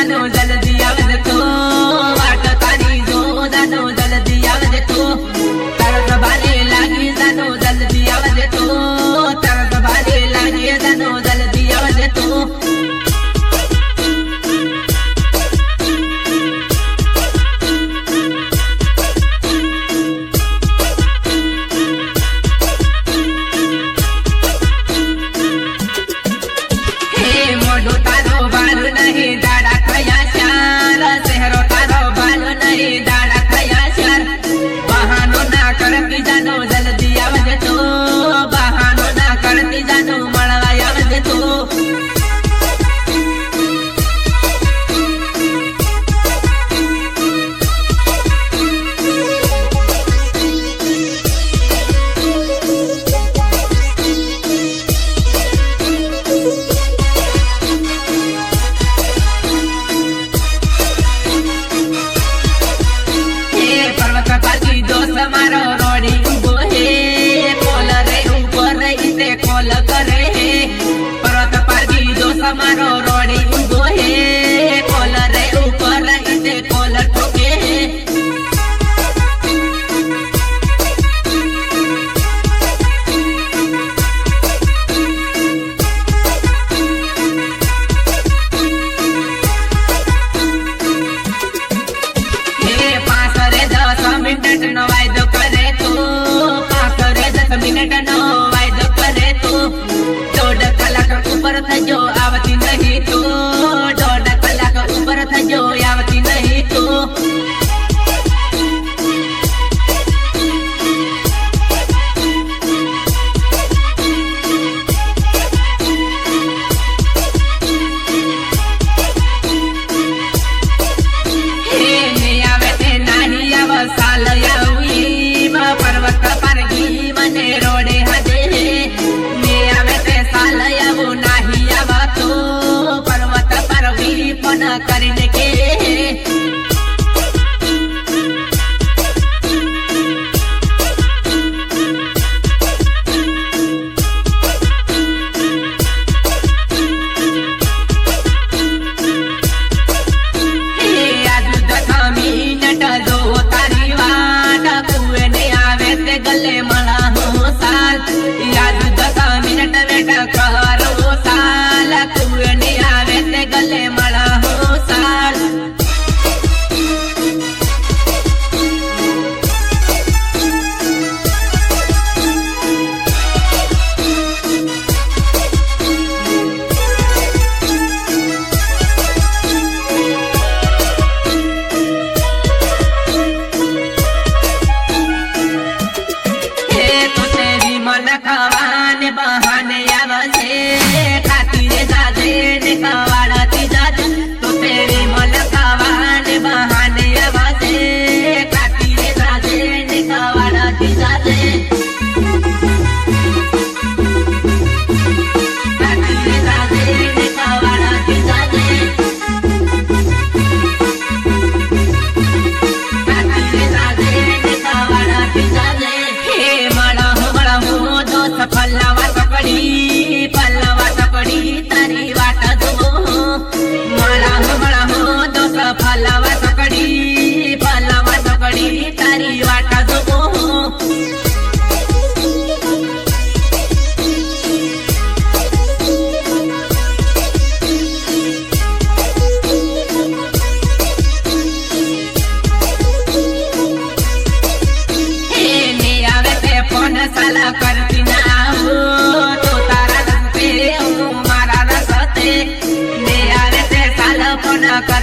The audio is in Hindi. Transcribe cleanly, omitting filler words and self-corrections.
जानो जल्दी आवज तो वाट तारी जो जानो जल्दी आवज तो तरस भाले लागी जानो जल्दी आवज तो तरस भाले लागी जानो जल्दी आवज तो मारो रोड़ी उगो है कोल रे ऊपर इसे कोल करे है पर्वत पर की जो समारो रोड़ी उगो है कोल रे ऊपर इसे कोल ठोके है मिनट नो वायदो करे तू 5 मिनट नो वायदो करे तू 1.5 कलाक ऊपर थजो आवती नहीं तू 1.5 कलाक ऊपर थजो आवती नहीं तू साल यावी पर्वत पर गी मने रोडे हजे मैं आवे ते साल यावो नाही आवा तो पर्वत पर भी पन करने के गले मला हो साल याद 10 मिनट वेट करो साल कुए ने आवे ते गले मला हो साल खवाने बहाने आवजे खातिर जाजे निकवाड़ती जाजे तो तेरी मन खवाने बहाने आवजे खातिर जाजे निकवाड़ती जाजे खातिर जाजे निकवाड़ती जाजे खातिर जाजे निकवाड़ती जाजे हे मड़ा हो पल्लवा सकड़ी तारी वाट दो मला हो दोस पल्लवा सकड़ी तारी वाट दो साला करती ना हो तो तारा रस्ते मारा रस्ते ने आवे ते साला फोन कर